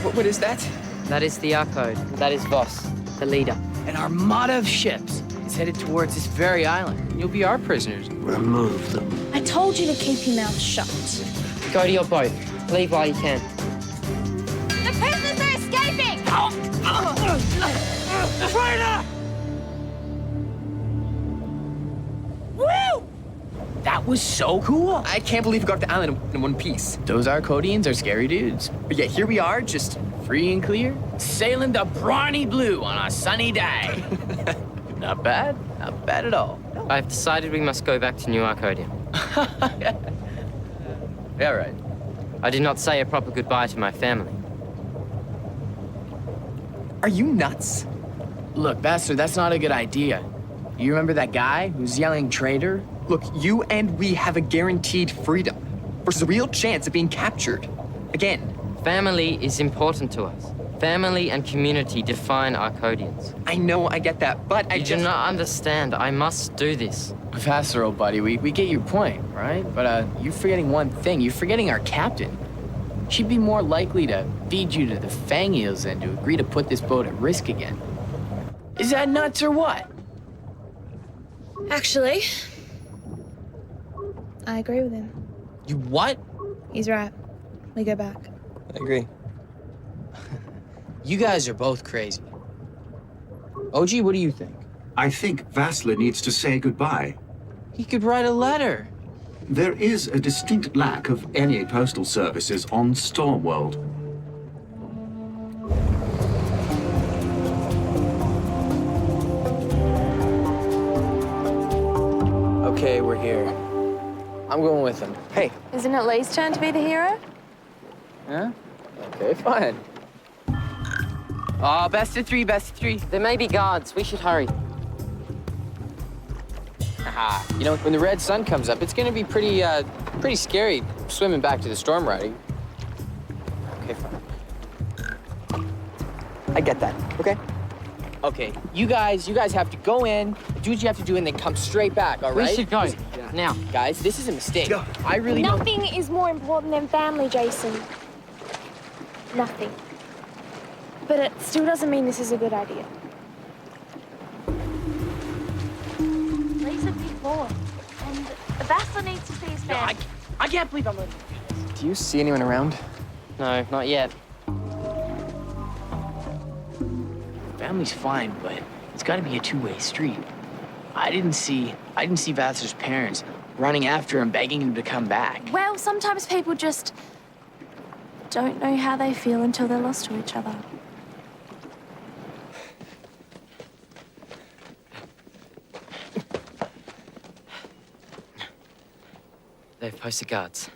What is that? That is the Arcode. That is Voss, the leader. An armada of ships is headed towards this very island. You'll be our prisoners. Remove them. I told you to keep your mouth shut. Go to your boat. Leave while you can. The prisoners are escaping! Traitor! Woo! That was so cool. I can't believe we got the island in one piece. Those Arcodians are scary dudes. But yeah, here we are, just... Free and clear, sailing the brawny blue on a sunny day. Not bad. Not bad at all. I've decided we must go back to New Arcadia. Yeah, right. I did not say a proper goodbye to my family. Are you nuts? Look, Bastard, that's not a good idea. You remember that guy who's yelling traitor? Look, you and we have a guaranteed freedom versus a real chance of being captured. Again. Family is important to us. Family and community define Arcodians. I know, I get that, but You do not understand. I must do this. Faster, old buddy. We get your point, right? But you're forgetting one thing. You're forgetting our captain. She'd be more likely to feed you to the fang eels than to agree to put this boat at risk again. Is that nuts or what? Actually, I agree with him. You what? He's right. We go back. I agree. You guys are both crazy. OG, what do you think? I think Vassler needs to say goodbye. He could write a letter. There is a distinct lack of any postal services on Stormworld. Okay, we're here. I'm going with him. Hey. Isn't it Lee's turn to be the hero? Huh? Okay, fine. Oh, best of three, best of three. There may be guards. We should hurry. Aha. You know, when the red sun comes up, it's gonna be pretty scary swimming back to the storm riding. Okay, fine. I get that, okay? Okay, you guys have to go in, do what you have to do, and then come straight back, all right? We should go. Now. Guys, this is a mistake. Go. I really don't... Nothing is more important than family, Jason. Nothing. But it still doesn't mean this is a good idea. Lee's a big boy, and Vassler needs to see his No, family. I can't believe I'm letting you do this. Do you see anyone around? No, not yet. Family's fine, but it's gotta be a two-way street. I didn't see Vassar's parents running after him, begging him to come back. Well, sometimes people just don't know how they feel until they're lost to each other. They've posted guards.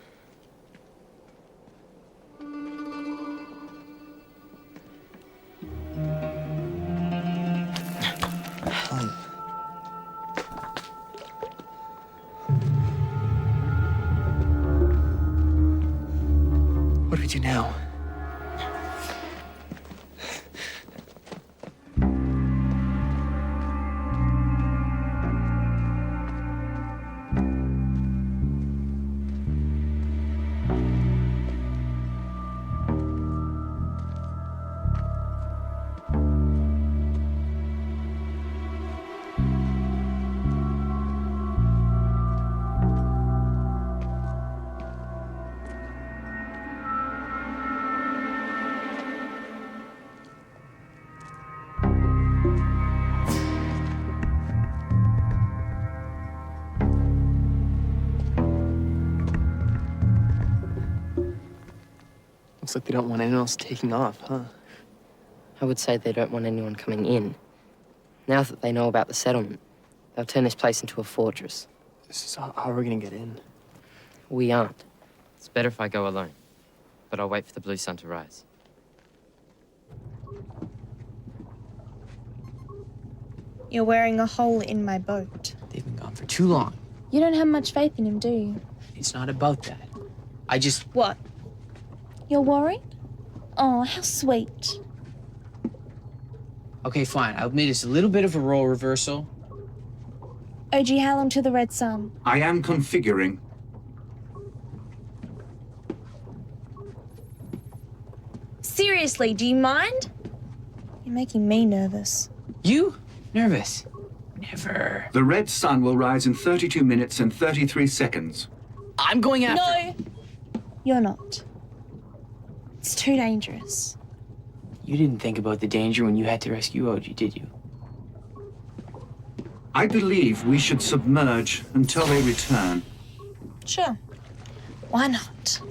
What do we do now? Looks like they don't want anyone else taking off, huh? I would say they don't want anyone coming in. Now that they know about the settlement, they'll turn this place into a fortress. This is how we're gonna get in. We aren't. It's better if I go alone. But I'll wait for the blue sun to rise. You're wearing a hole in my boat. They've been gone for too long. You don't have much faith in him, do you? It's not about that. I just... What? You're worried? Oh, how sweet. Okay, fine. I'll admit it's a little bit of a role reversal. OG, how long to the red sun? I am configuring. Seriously, do you mind? You're making me nervous. You? Nervous? Never. The red sun will rise in 32 minutes and 33 seconds. I'm going after. No, you're not. It's too dangerous. You didn't think about the danger when you had to rescue OG, did you? I believe we should submerge until they return. Sure. Why not?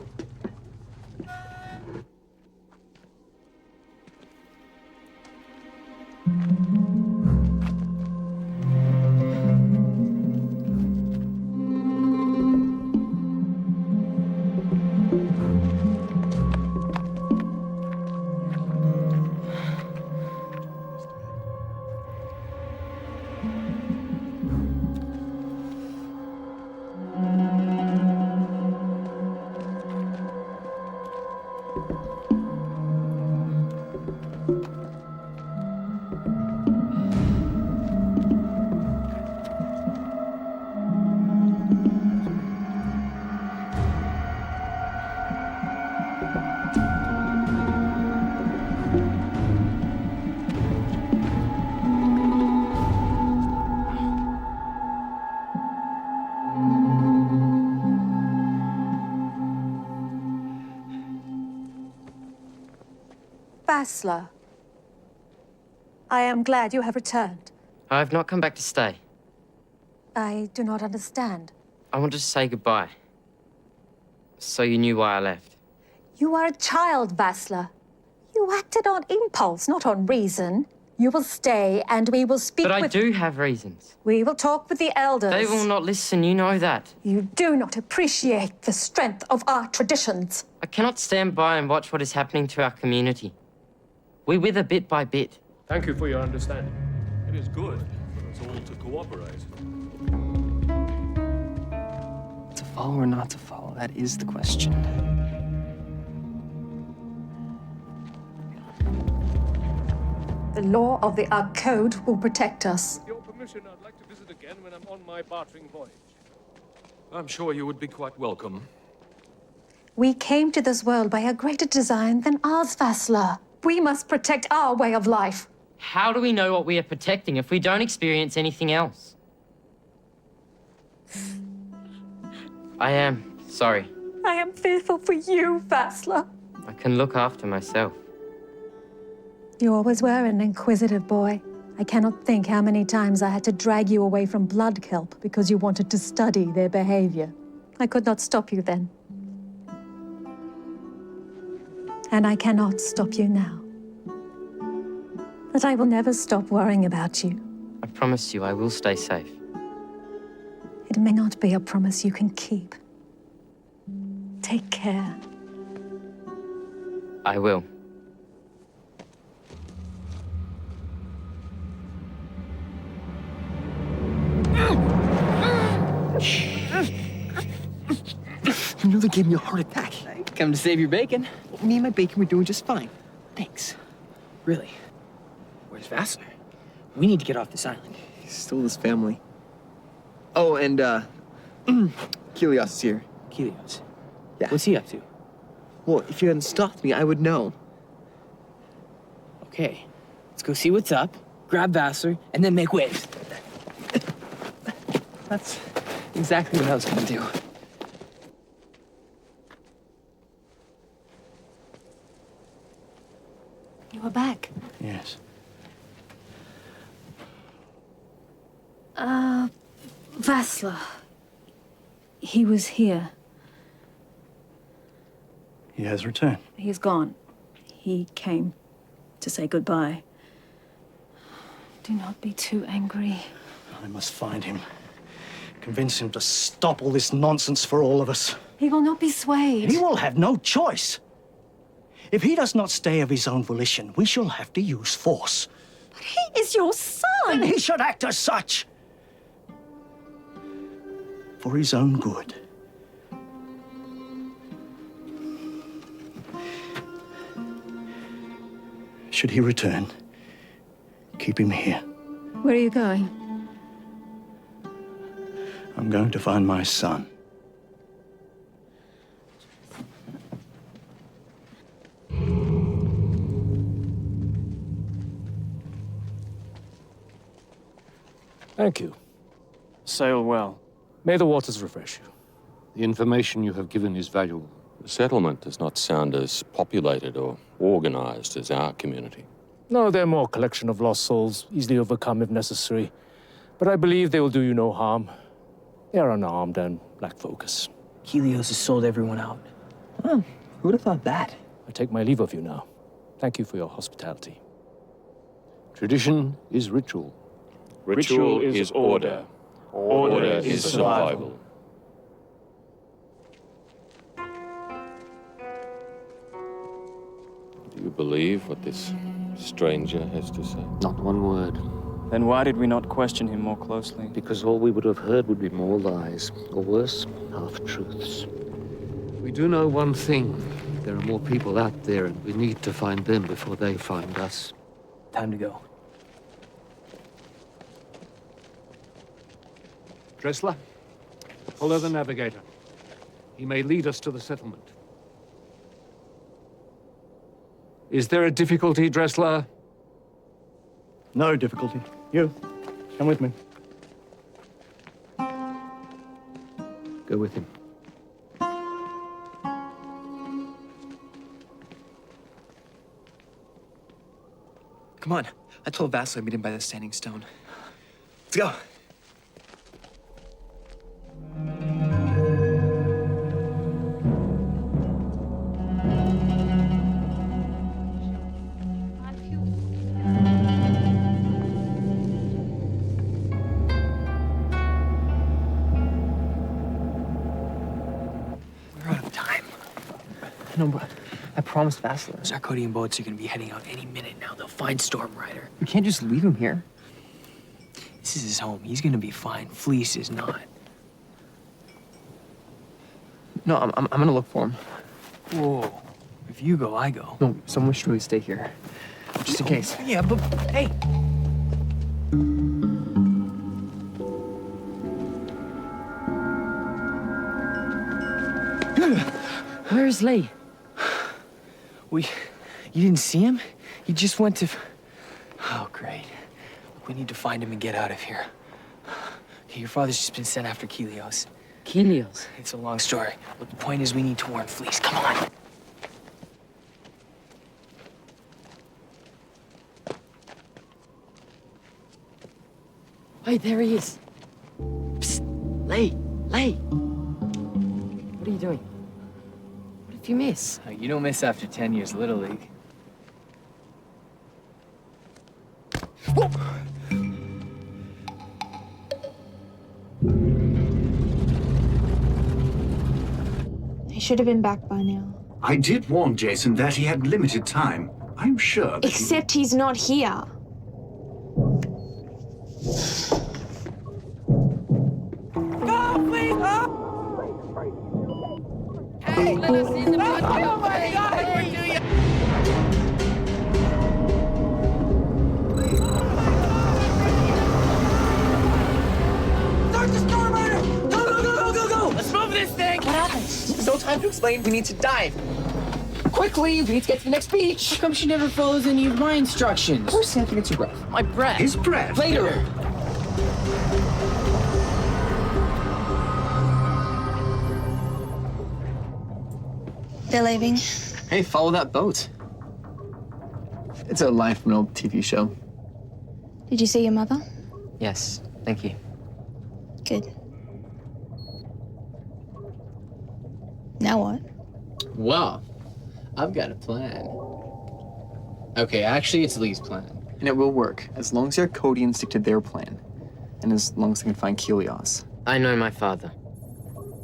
Basler, I am glad you have returned. I have not come back to stay. I do not understand. I wanted to say goodbye. So you knew why I left. You are a child, Basler. You acted on impulse, not on reason. You will stay and we will speak But I with... do have reasons. We will talk with the elders. They will not listen, you know that. You do not appreciate the strength of our traditions. I cannot stand by and watch what is happening to our community. We wither bit by bit. Thank you for your understanding. It is good for us all to cooperate. To follow or not to follow, that is the question. The law of the Ark Code will protect us. With your permission, I'd like to visit again when I'm on my bartering voyage. I'm sure you would be quite welcome. We came to this world by a greater design than ours, Basler. We must protect our way of life. How do we know what we are protecting if we don't experience anything else? I am sorry. I am fearful for you, Basler. I can look after myself. You always were an inquisitive boy. I cannot think how many times I had to drag you away from blood kelp because you wanted to study their behavior. I could not stop you then. And I cannot stop you now. But I will never stop worrying about you. I promise you I will stay safe. It may not be a promise you can keep. Take care. I will. You nearly gave me a heart attack. Come to save your bacon. Me and my bacon were doing just fine. Thanks. Really? Where's Vassar? We need to get off this island. He stole his family. Oh, and, Kilios is here. Kilios. Yeah. What's he up to? Well, if you hadn't stopped me, I would know. Okay. Let's go see what's up, grab Vassar, and then make waves. That's exactly what I was gonna do. You are back. Yes. Vassler. He was here. He has returned. He's gone. He came to say goodbye. Do not be too angry. I must find him. Convince him to stop all this nonsense for all of us. He will not be swayed. He will have no choice. If he does not stay of his own volition, we shall have to use force. But he is your son! And he should act as such. For his own good. Should he return, keep him here. Where are you going? I'm going to find my son. Thank you. Sail well. May the waters refresh you. The information you have given is valuable. The settlement does not sound as populated or organized as our community. No, they're more a collection of lost souls, easily overcome if necessary. But I believe they will do you no harm. They are unarmed and lack focus. Helios has sold everyone out. Oh, who would have thought that? I take my leave of you now. Thank you for your hospitality. Tradition is ritual. Ritual is order. Order is survival. Do you believe what this stranger has to say? Not one word. Then why did we not question him more closely? Because all we would have heard would be more lies, or worse, half-truths. We do know one thing. There are more people out there, and we need to find them before they find us. Time to go. Dressler, follow the navigator. He may lead us to the settlement. Is there a difficulty, Dressler? No difficulty. You, come with me. Go with him. Come on. I told Vassal I'd meet him by the Standing Stone. Let's go. We're out of time. No, but I promised Vassal. Those Arcodian boats are going to be heading out any minute now. They'll find Stormrider. We can't just leave him here. This is his home. He's going to be fine. Fleece is not. No, I'm gonna look for him. Whoa. If you go, I go. No, someone should really stay here. Just in case. Yeah, but hey. Where is Lee? You didn't see him? He just went to... Oh, great. Look, we need to find him and get out of here. Okay, your father's just been sent after Helios. Helios? It's a long story, but the point is we need to warn Fleece. Come on. Wait, there he is. Psst, Lee, Lee. What are you doing? What did you miss? You don't miss after 10 years Little League. He should have been back by now. I did warn Jason that he had limited time. I'm sure that Except he's not here. There's no time to explain. We need to dive. Quickly, we need to get to the next beach. How come she never follows any of my instructions? Where's Santa gets her breath? My breath. his breath. Later. They're leaving. Hey, follow that boat. It's a line from an old TV show. Did you see your mother? Yes, thank you. Good. Now what? Well, I've got a plan. Okay, actually, it's Lee's plan. And it will work, as long as the Arcodians stick to their plan. And as long as they can find Helios. I know my father.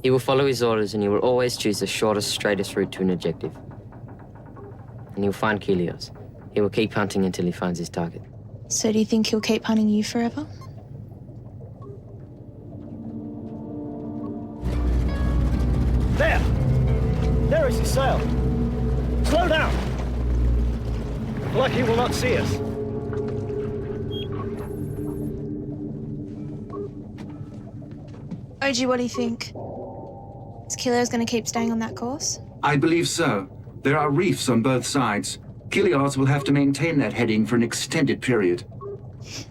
He will follow his orders and he will always choose the shortest, straightest route to an objective. And he'll find Helios. He will keep hunting until he finds his target. So do you think he'll keep hunting you forever? There! There is his sail. Slow down! Like he will not see us. OG, what do you think? Is Helios going to keep staying on that course? I believe so. There are reefs on both sides. Helios will have to maintain that heading for an extended period.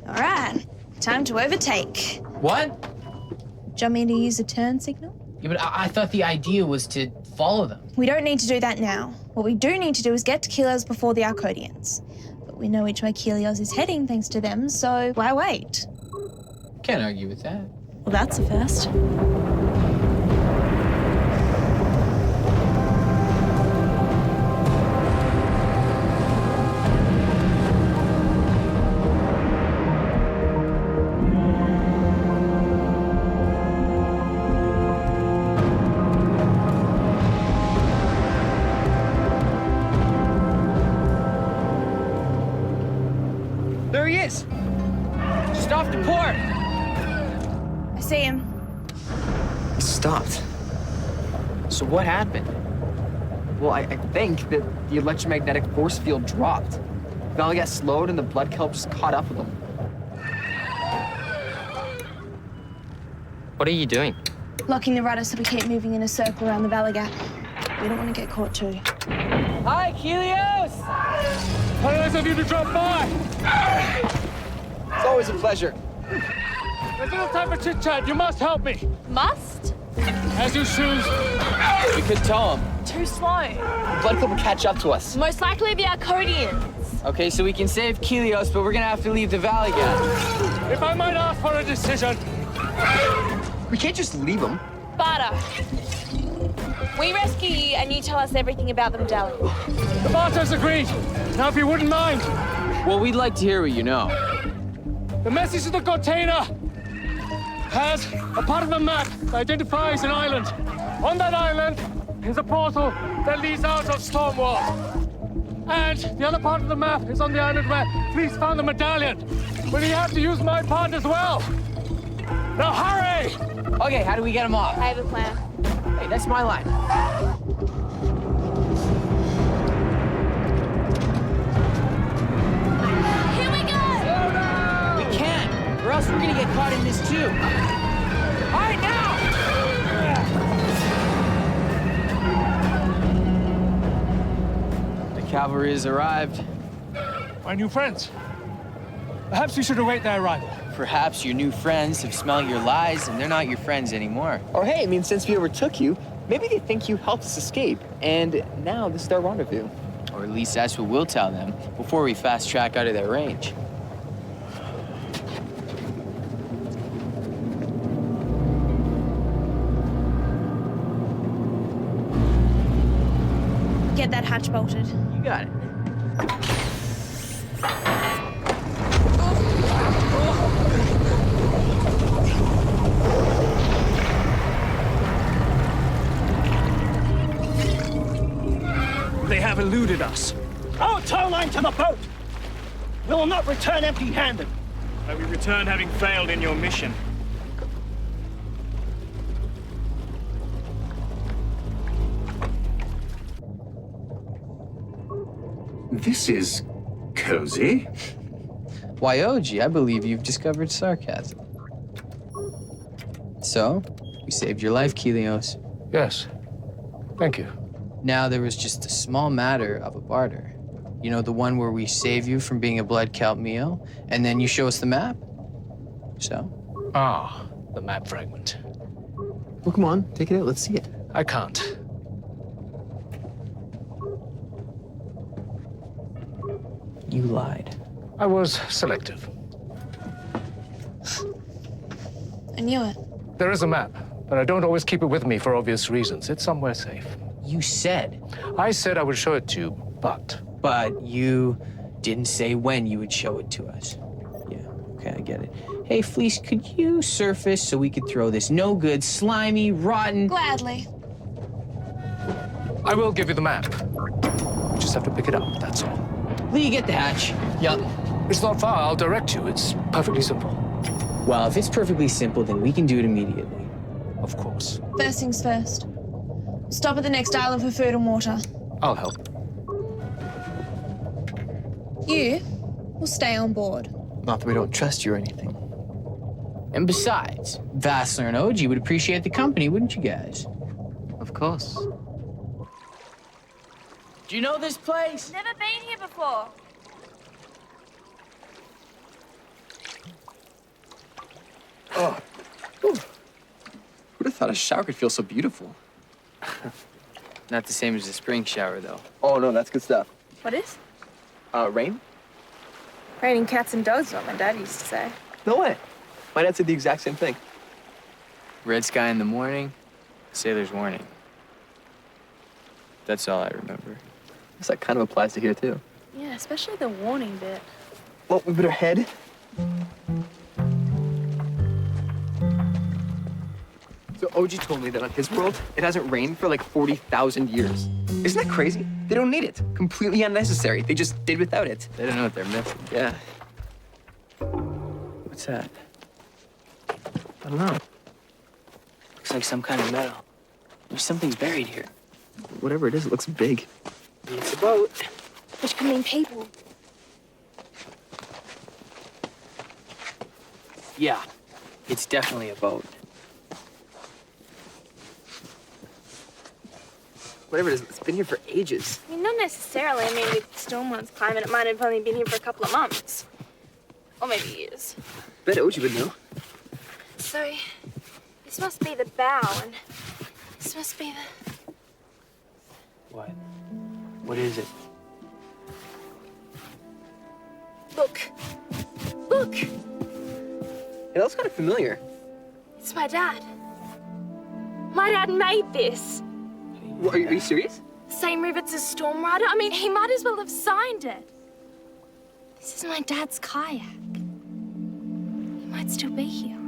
All right. Time to overtake. What? Do you want me to use a turn signal? Yeah, but I thought the idea was to follow them. We don't need to do that now. What we do need to do is get to Kelios before the Arcodians. But we know which way Kelios is heading thanks to them, so why wait? Can't argue with that. Well, that's a first. There he is! Just off the port! I see him. He stopped. So what happened? Well, I think that the electromagnetic force field dropped. Valley got slowed and the blood kelp just caught up with him. What are you doing? Locking the rudder so we keep moving in a circle around the valley gap. We don't want to get caught too. Hi, Kelios! How nice of you to drop by! It's always a pleasure. There's no time for chit-chat. You must help me. Must? As you choose. We could tell him. Too slow. The blood kelp will catch up to us. Most likely the Arcodians. Okay, so we can save Kelios, but we're gonna have to leave the valley gap. If I might ask for a decision. We can't just leave him. Barter. We rescue you and you tell us everything about them, Dally. The boss has agreed. Now, if you wouldn't mind. Well, we'd like to hear what you know. The message to the container has a part of the map that identifies an island. On that island is a portal that leads out of Stormworld. And the other part of the map is on the island where Fleece found the medallion. But you have to use my part as well. Now hurry! Okay, how do we get him off? I have a plan. Hey, that's my line. Here we go! We can't, or else we're gonna get caught in this too. All right, now! The cavalry has arrived. My new friends. Perhaps we should await their arrival. Perhaps your new friends have smelled your lies and they're not your friends anymore. Or hey, I mean, since we overtook you, maybe they think you helped us escape. And now this is their rendezvous. Or at least that's what we'll tell them before we fast track out of their range. Get that hatch bolted. You got it. They have eluded us. Our tow line to the boat! We will not return empty-handed. May we return having failed in your mission. This is cozy. Why, Oji, I believe you've discovered sarcasm. So, we saved your life, Kelios. Yes. Thank you. Now there was just a small matter of a barter. You know, the one where we save you from being a blood kelp meal, and then you show us the map? So? Ah, the map fragment. Well, come on, take it out. Let's see it. I can't. You lied. I was selective. I knew it. There is a map, but I don't always keep it with me for obvious reasons. It's somewhere safe. You said. I said I would show it to you, but... But you didn't say when you would show it to us. Yeah, okay, I get it. Hey, Fleece, could you surface so we could throw this no-good, slimy, rotten... Gladly. I will give you the map. You just have to pick it up, that's all. Lee, get the hatch. Yup. It's not far. I'll direct you. It's perfectly simple. Well, if it's perfectly simple, then we can do it immediately. Of course. First things first. Stop at the next island for food and water. I'll help. You will stay on board. Not that we don't trust you or anything. And besides, Vassler and Oji would appreciate the company, wouldn't you guys? Of course. Do you know this place? Never been here before. thought a shower could feel so beautiful. Not the same as a spring shower, though. Oh, no, that's good stuff. What is? Rain? Raining cats and dogs is what my dad used to say. No way. My dad said the exact same thing. Red sky in the morning, sailor's warning. That's all I remember. Guess that kind of applies to here, too. Yeah, especially the warning bit. Well, we better head. So OG told me that on his world, it hasn't rained for like 40,000 years. Isn't that crazy? They don't need it. Completely unnecessary. They just did without it. They don't know what they're missing. Yeah. What's that? I don't know. Looks like some kind of metal. There's something's buried here. Whatever it is, it looks big. It's a boat. Which could mean people. Yeah, it's definitely a boat. Whatever it is, it's been here for ages. I mean, not necessarily. I mean, with Stormworld's climate, it might have only been here for a couple of months. Or maybe years. Bet OG would know. So, this must be the bow, and this must be the... What? What is it? Look. Look! It looks kind of familiar. It's my dad. My dad made this. Are you serious? Same rivets as Stormrider? I mean, he might as well have signed it. This is my dad's kayak. He might still be here.